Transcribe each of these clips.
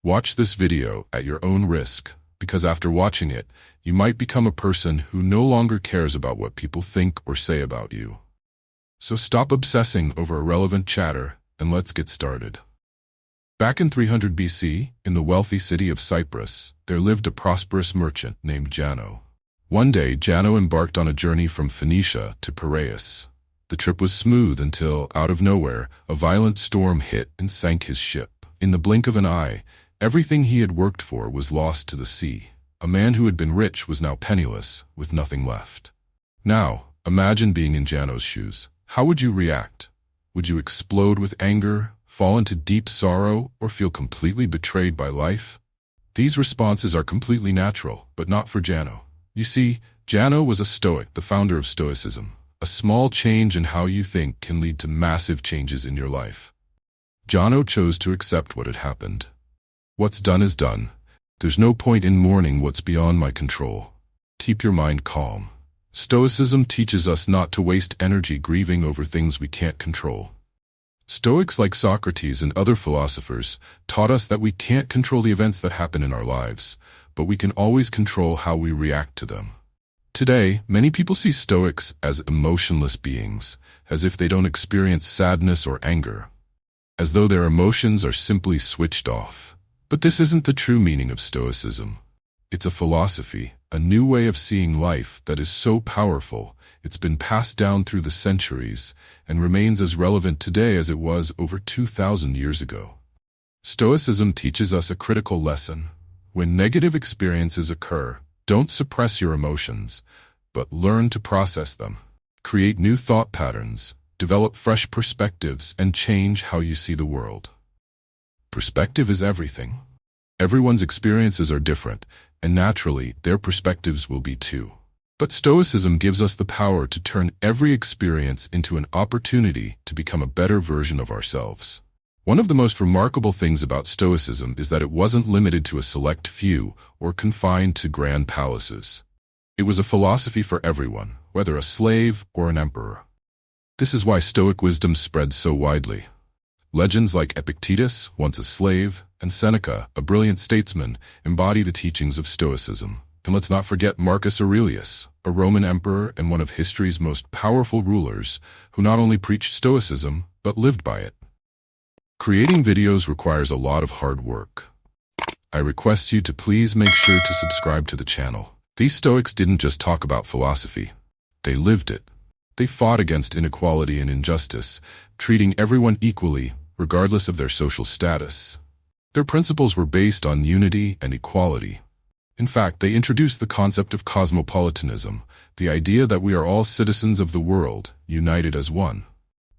Watch this video at your own risk, because after watching it, you might become a person who no longer cares about what people think or say about you. So stop obsessing over irrelevant chatter and let's get started. Back in 300 BC, in the wealthy city of Cyprus, there lived a prosperous merchant named Jano. One day, Jano embarked on a journey from Phoenicia to Piraeus. The trip was smooth until, out of nowhere, a violent storm hit and sank his ship. In the blink of an eye, everything he had worked for was lost to the sea. A man who had been rich was now penniless, with nothing left. Now, imagine being in Jano's shoes. How would you react? Would you explode with anger, fall into deep sorrow, or feel completely betrayed by life? These responses are completely natural, but not for Jano. You see, Jano was a Stoic, the founder of Stoicism. A small change in how you think can lead to massive changes in your life. Jano chose to accept what had happened. What's done is done. There's no point in mourning what's beyond my control. Keep your mind calm. Stoicism teaches us not to waste energy grieving over things we can't control. Stoics like Socrates and other philosophers taught us that we can't control the events that happen in our lives, but we can always control how we react to them. Today, many people see Stoics as emotionless beings, as if they don't experience sadness or anger, as though their emotions are simply switched off. But this isn't the true meaning of Stoicism. It's a philosophy, a new way of seeing life that is so powerful, it's been passed down through the centuries and remains as relevant today as it was over 2,000 years ago. Stoicism teaches us a critical lesson. When negative experiences occur, don't suppress your emotions, but learn to process them. Create new thought patterns, develop fresh perspectives, and change how you see the world. Perspective is everything. Everyone's experiences are different, and naturally, their perspectives will be too. But Stoicism gives us the power to turn every experience into an opportunity to become a better version of ourselves. One of the most remarkable things about Stoicism is that it wasn't limited to a select few or confined to grand palaces. It was a philosophy for everyone, whether a slave or an emperor. This is why Stoic wisdom spread so widely. Legends like Epictetus, once a slave, and Seneca, a brilliant statesman, embody the teachings of Stoicism. And let's not forget Marcus Aurelius, a Roman emperor and one of history's most powerful rulers, who not only preached Stoicism, but lived by it. Creating videos requires a lot of hard work. I request you to please make sure to subscribe to the channel. These Stoics didn't just talk about philosophy. They lived it. They fought against inequality and injustice, treating everyone equally, regardless of their social status. Their principles were based on unity and equality. In fact, they introduced the concept of cosmopolitanism, the idea that we are all citizens of the world, united as one.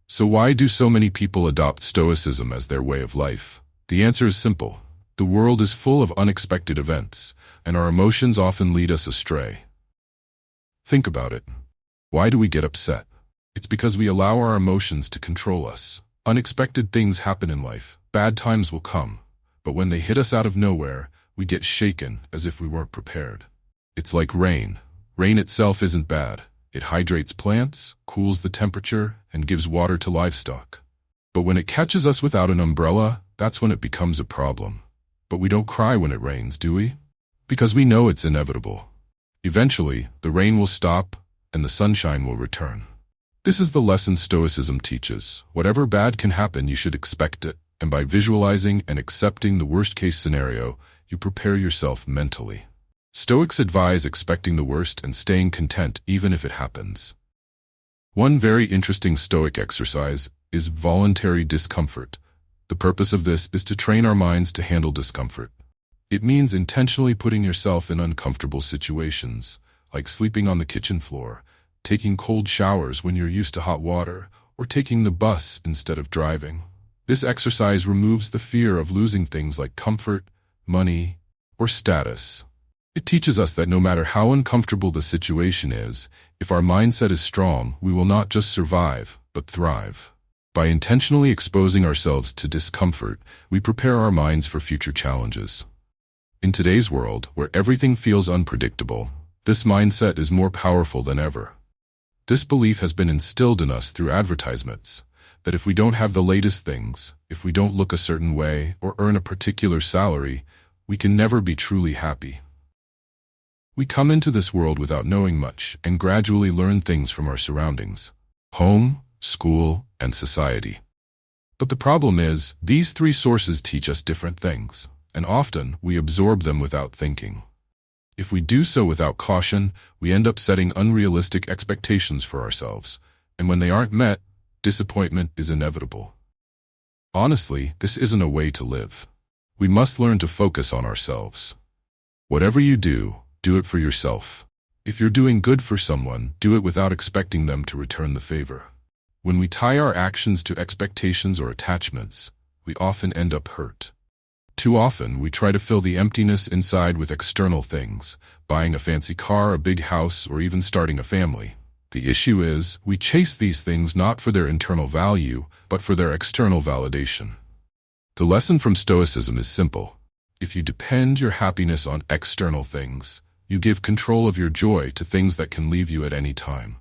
So why do so many people adopt Stoicism as their way of life? The answer is simple. The world is full of unexpected events, and our emotions often lead us astray. Think about it. Why do we get upset? It's because we allow our emotions to control us. Unexpected things happen in life. Bad times will come. But when they hit us out of nowhere, we get shaken as if we weren't prepared. It's like rain. Rain itself isn't bad. It hydrates plants, cools the temperature, and gives water to livestock. But when it catches us without an umbrella, that's when it becomes a problem. But we don't cry when it rains, do we? Because we know it's inevitable. Eventually, the rain will stop, and the sunshine will return. This is the lesson Stoicism teaches. Whatever bad can happen, you should expect it, and by visualizing and accepting the worst-case scenario, you prepare yourself mentally. Stoics advise expecting the worst and staying content even if it happens. One very interesting Stoic exercise is voluntary discomfort. The purpose of this is to train our minds to handle discomfort. It means intentionally putting yourself in uncomfortable situations, like sleeping on the kitchen floor, taking cold showers when you're used to hot water, or taking the bus instead of driving. This exercise removes the fear of losing things like comfort, money, or status. It teaches us that no matter how uncomfortable the situation is, if our mindset is strong, we will not just survive, but thrive. By intentionally exposing ourselves to discomfort, we prepare our minds for future challenges. In today's world, where everything feels unpredictable, this mindset is more powerful than ever. This belief has been instilled in us through advertisements, that if we don't have the latest things, if we don't look a certain way or earn a particular salary, we can never be truly happy. We come into this world without knowing much and gradually learn things from our surroundings: home, school, and society. But the problem is, these three sources teach us different things, and often we absorb them without thinking. If we do so without caution, we end up setting unrealistic expectations for ourselves, and when they aren't met, disappointment is inevitable. Honestly, this isn't a way to live. We must learn to focus on ourselves. Whatever you do it for yourself. If you're doing good for someone, do it without expecting them to return the favor. When we tie our actions to expectations or attachments, we often end up hurt. Too often, we try to fill the emptiness inside with external things, buying a fancy car, a big house, or even starting a family. The issue is, we chase these things not for their internal value, but for their external validation. The lesson from Stoicism is simple. If you depend your happiness on external things, you give control of your joy to things that can leave you at any time.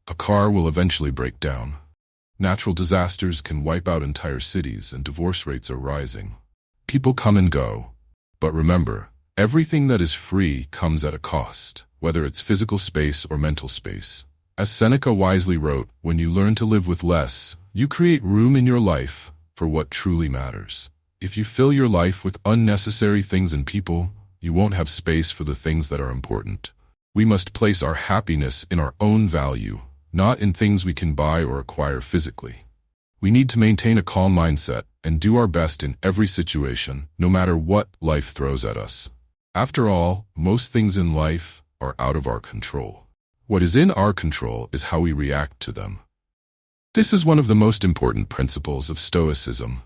A car will eventually break down. Natural disasters can wipe out entire cities, and divorce rates are rising. People come and go. But remember, everything that is free comes at a cost, whether it's physical space or mental space. As Seneca wisely wrote, when you learn to live with less, you create room in your life for what truly matters. If you fill your life with unnecessary things and people, you won't have space for the things that are important. We must place our happiness in our own value, not in things we can buy or acquire physically. We need to maintain a calm mindset and do our best in every situation, no matter what life throws at us. After all, most things in life are out of our control. What is in our control is how we react to them. This is one of the most important principles of Stoicism.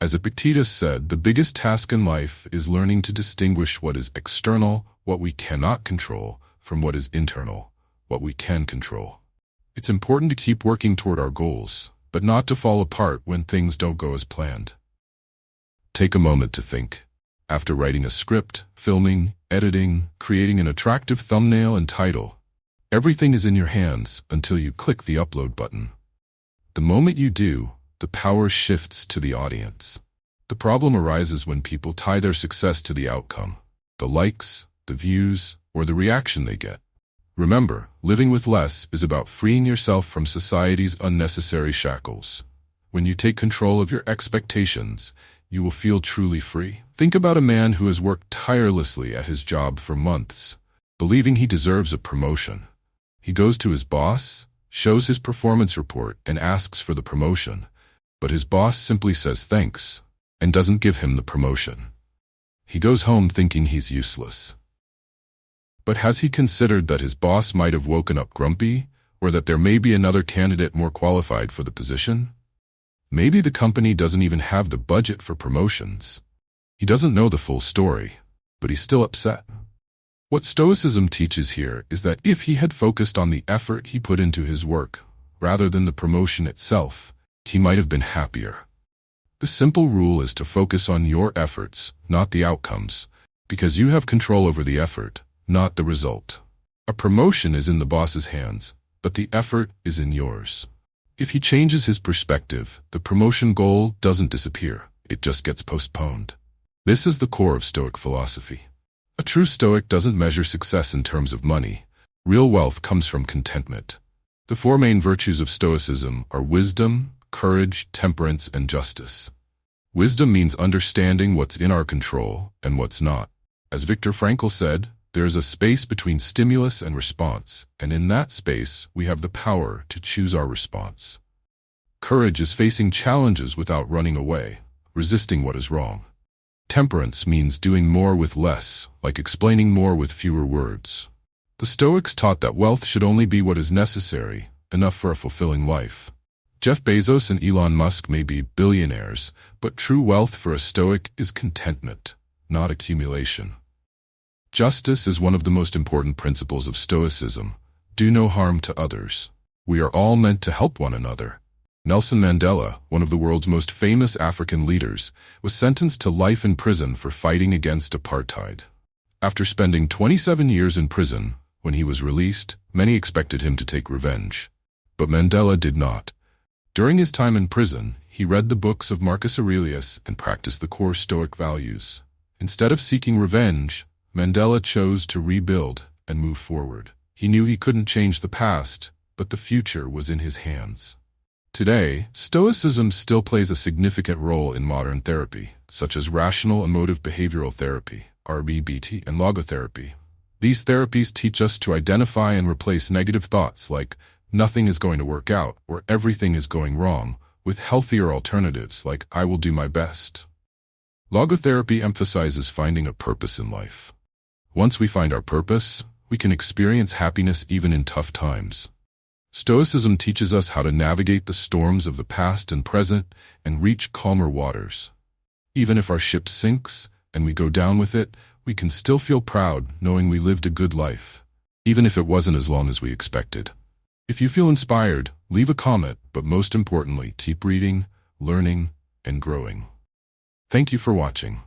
As Epictetus said, the biggest task in life is learning to distinguish what is external, what we cannot control, from what is internal, what we can control. It's important to keep working toward our goals, but not to fall apart when things don't go as planned. Take a moment to think. After writing a script, filming, editing, creating an attractive thumbnail and title, everything is in your hands until you click the upload button. The moment you do, the power shifts to the audience. The problem arises when people tie their success to the outcome, the likes, the views, or the reaction they get. Remember, living with less is about freeing yourself from society's unnecessary shackles. When you take control of your expectations, you will feel truly free. Think about a man who has worked tirelessly at his job for months, believing he deserves a promotion. He goes to his boss, shows his performance report, and asks for the promotion. But his boss simply says thanks, and doesn't give him the promotion. He goes home thinking he's useless. But has he considered that his boss might have woken up grumpy, or that there may be another candidate more qualified for the position? Maybe the company doesn't even have the budget for promotions. He doesn't know the full story, but he's still upset. What Stoicism teaches here is that if he had focused on the effort he put into his work, rather than the promotion itself, he might have been happier. The simple rule is to focus on your efforts, not the outcomes, because you have control over the effort, not the result. A promotion is in the boss's hands, but the effort is in yours. If he changes his perspective, the promotion goal doesn't disappear, it just gets postponed. This is the core of Stoic philosophy. A true Stoic doesn't measure success in terms of money. Real wealth comes from contentment. The four main virtues of Stoicism are wisdom, courage, temperance, and justice. Wisdom means understanding what's in our control and what's not. As Viktor Frankl said, there is a space between stimulus and response, and in that space, we have the power to choose our response. Courage is facing challenges without running away, resisting what is wrong. Temperance means doing more with less, like explaining more with fewer words. The Stoics taught that wealth should only be what is necessary, enough for a fulfilling life. Jeff Bezos and Elon Musk may be billionaires, but true wealth for a Stoic is contentment, not accumulation. Justice is one of the most important principles of Stoicism. Do no harm to others. We are all meant to help one another. Nelson Mandela, one of the world's most famous African leaders, was sentenced to life in prison for fighting against apartheid. After spending 27 years in prison, when he was released, many expected him to take revenge. But Mandela did not. During his time in prison, he read the books of Marcus Aurelius and practiced the core Stoic values. Instead of seeking revenge, Mandela chose to rebuild and move forward. He knew he couldn't change the past, but the future was in his hands. Today, Stoicism still plays a significant role in modern therapy, such as rational emotive behavioral therapy, RBBT, and logotherapy. These therapies teach us to identify and replace negative thoughts like, nothing is going to work out, or everything is going wrong, with healthier alternatives like, I will do my best. Logotherapy emphasizes finding a purpose in life. Once we find our purpose, we can experience happiness even in tough times. Stoicism teaches us how to navigate the storms of the past and present and reach calmer waters. Even if our ship sinks and we go down with it, we can still feel proud knowing we lived a good life, even if it wasn't as long as we expected. If you feel inspired, leave a comment, but most importantly, keep reading, learning, and growing. Thank you for watching.